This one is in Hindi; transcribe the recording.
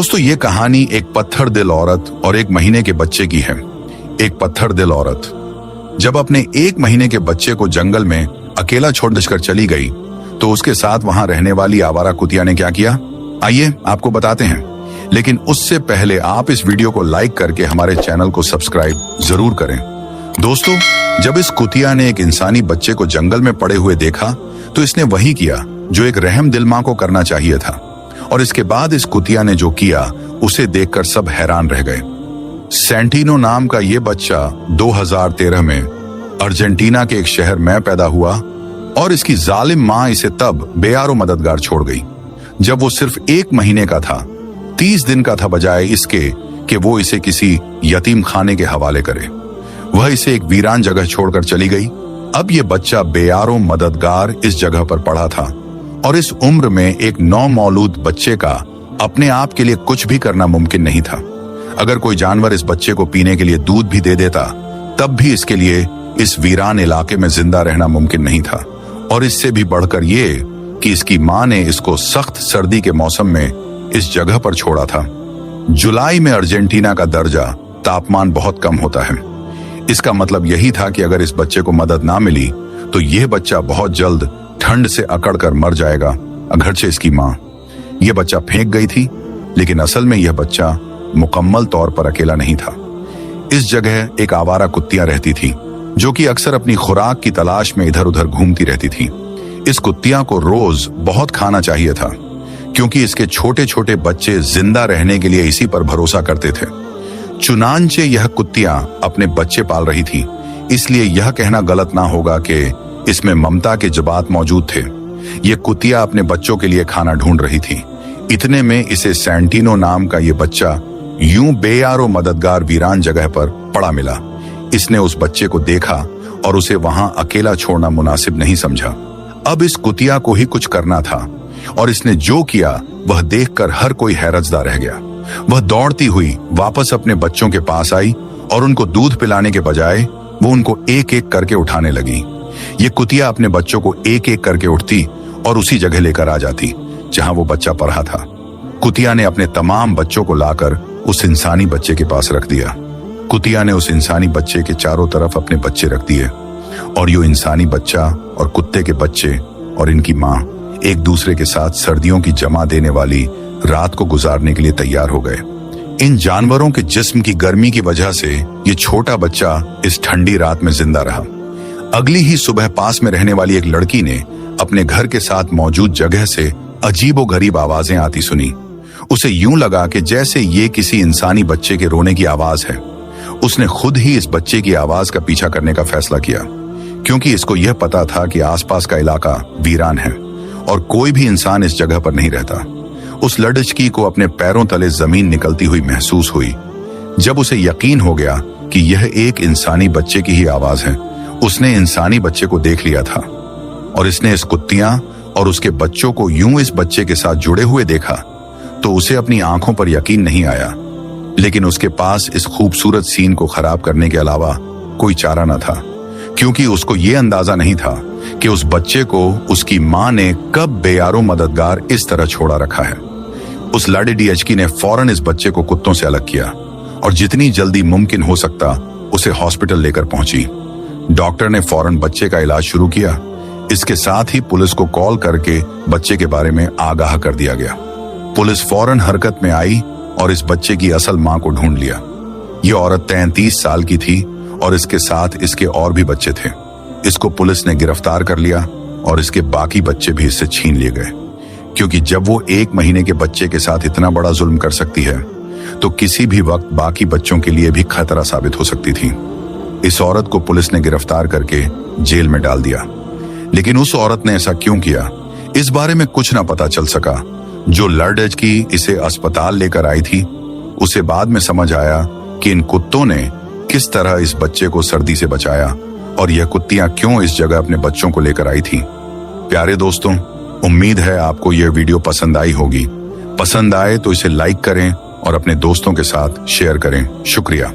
दोस्तों, ये कहानी एक पत्थर दिल औरत और 1 महीने के बच्चे की है। एक पत्थर दिल औरत जब अपने 1 महीने के बच्चे को जंगल में अकेला छोड़कर चली गई तो उसके साथ वहां रहने वाली आवारा कुतिया ने क्या किया, आइए आपको बताते हैं। लेकिन उससे पहले आप इस वीडियो को लाइक करके हमारे चैनल को सब्सक्राइब जरूर करें। दोस्तों, जब इस कुतिया ने एक इंसानी बच्चे को जंगल में पड़े हुए देखा तो इसने वही किया जो एक रहम दिल मां को करना चाहिए था। और इसके बाद इस कुतिया ने जो किया उसे देखकर सब हैरान रह गए। सेंटिनो नाम का ये बच्चा 2013 में अर्जेंटीना के एक शहर में पैदा हुआ और इसकी जालिम मां इसे तब बेयारो मददगार छोड़ गई जब वो सिर्फ 1 महीने का था, 30 दिन का था, बजाय इसके कि वो इसे किसी यतीम खाने के हवाले करे। वह इसे एक वीरान जगह छोड़कर चली गई। अब ये बच्चा बेयारो मददगार इस जगह पर पड़ा था और इस उम्र में एक नौमौलूद बच्चे का अपने आप के लिए कुछ भी करना मुमकिन नहीं था। अगर कोई जानवर इस बच्चे को पीने के लिए दूध भी दे देता तब भी इसके लिए इस वीरान इलाके में जिंदा रहना मुमकिन नहीं था। और इससे भी बढ़कर ये कि इसकी मां ने इसको सख्त सर्दी के मौसम में इस जगह पर छोड़ा था। जुलाई में अर्जेंटीना का दर्जा तापमान बहुत कम होता है। इसका मतलब यही था कि अगर इस बच्चे को मदद ना मिली तो यह बच्चा बहुत जल्द ठंड से अकड़कर मर जाएगा, अगरचे इसकी मां यह बच्चा फेंक गई थी। लेकिन असल में यह बच्चा मुकम्मल तौर पर अकेला नहीं था। इस जगह एक आवारा कुत्तियां रहती थी जो कि अक्सर अपनी खुराक की तलाश में इधर उधर घूमती रहती थी। इस कुत्तियां को रोज बहुत खाना चाहिए था क्योंकि इसके छोटे छोटे बच्चे जिंदा रहने के लिए इसी पर भरोसा करते थे। चुनांचे यह कुत्तियां अपने बच्चे पाल रही थी, इसलिए यह कहना गलत ना होगा कि इसमें ममता के जज्बात मौजूद थे। ये कुतिया अपने बच्चों के लिए खाना ढूंढ रही थी। इतने में इसे सेंटिनो नाम का ये बच्चा यूं बेयारो मददगार वीरान जगह पर पड़ा मिला। इसने उस बच्चे को देखा और उसे वहां अकेला छोड़ना मुनासिब नहीं समझा। अब इस कुतिया को ही कुछ करना था और इसने जो किया वह देखकर हर कोई हैरतज़दा रह गया। वह दौड़ती हुई वापस अपने बच्चों के पास आई और उनको दूध पिलाने के बजाय वो उनको एक एक करके उठाने लगी। ये कुतिया अपने बच्चों को एक एक करके उठती और उसी जगह लेकर आ जाती जहां वो बच्चा पड़ा था। कुतिया ने अपने तमाम बच्चों को लाकर उस इंसानी बच्चे के पास रख दिया। कुतिया ने उस इंसानी बच्चे के चारों तरफ अपने बच्चे रख दिए और यो इंसानी बच्चा और कुत्ते के बच्चे और इनकी मां एक दूसरे के साथ सर्दियों की जमा देने वाली रात को गुजारने के लिए तैयार हो गए। इन जानवरों के जिस्म की गर्मी की वजह से ये छोटा बच्चा इस ठंडी रात में जिंदा रहा। अगली ही सुबह पास में रहने वाली एक लड़की ने अपने घर के साथ मौजूद जगह से अजीबोगरीब आवाजें आती सुनी। उसे यूं लगा कि जैसे ये किसी इंसानी बच्चे के रोने की आवाज है। उसने खुद ही इस बच्चे की आवाज का पीछा करने का फैसला किया क्योंकि इसको यह पता था कि आसपास का इलाका वीरान है और कोई भी इंसान इस जगह पर नहीं रहता। उस लड़की को अपने पैरों तले जमीन निकलती हुई महसूस हुई। जब उसे यकीन हो गया कि यह एक इंसानी बच्चे की ही आवाज है, उसने इंसानी बच्चे को देख लिया था और इसने इस कुत्तियां और उसके बच्चों को यूं इस बच्चे के साथ जुड़े हुए देखा तो उसे अपनी आंखों पर यकीन नहीं आया। लेकिन उसके पास इस खूबसूरत सीन को खराब करने के अलावा कोई चारा न था क्योंकि उसको ये अंदाजा नहीं था कि उस बच्चे को उसकी मां ने कब बेयारो मददगार इस तरह छोड़ा रखा है। उस लाडी डीएचकी ने फौरन इस बच्चे को कुत्तों से अलग किया और जितनी जल्दी मुमकिन हो सकता उसे हॉस्पिटल लेकर पहुंची। डॉक्टर ने फौरन बच्चे का इलाज शुरू किया। इसके साथ ही पुलिस को कॉल करके बच्चे के बारे में आगाह कर दिया गया। पुलिस फौरन हरकत में आई और इस बच्चे की असल मां को ढूंढ लिया। ये औरत 33 साल की थी और इसके साथ इसके और भी बच्चे थे। इसको पुलिस ने गिरफ्तार कर लिया और इसके बाकी बच्चे भी इससे छीन लिए गए क्योंकि जब वो 1 महीने के बच्चे के साथ इतना बड़ा जुल्म कर सकती है तो किसी भी वक्त बाकी बच्चों के लिए भी खतरा साबित हो सकती थी। इस औरत को पुलिस ने गिरफ्तार करके जेल में डाल दिया। लेकिन उस औरत ने ऐसा क्यों किया इस बारे में कुछ ना पता चल सका। जो लड़की इसे अस्पताल लेकर आई थी उसे बाद में समझ आया कि इन कुत्तों ने किस तरह इस बच्चे को सर्दी से बचाया और यह कुत्तियां क्यों इस जगह अपने बच्चों को लेकर आई थी। प्यारे दोस्तों, उम्मीद है आपको यह वीडियो पसंद आई होगी। पसंद आए तो इसे लाइक करें और अपने दोस्तों के साथ शेयर करें। शुक्रिया।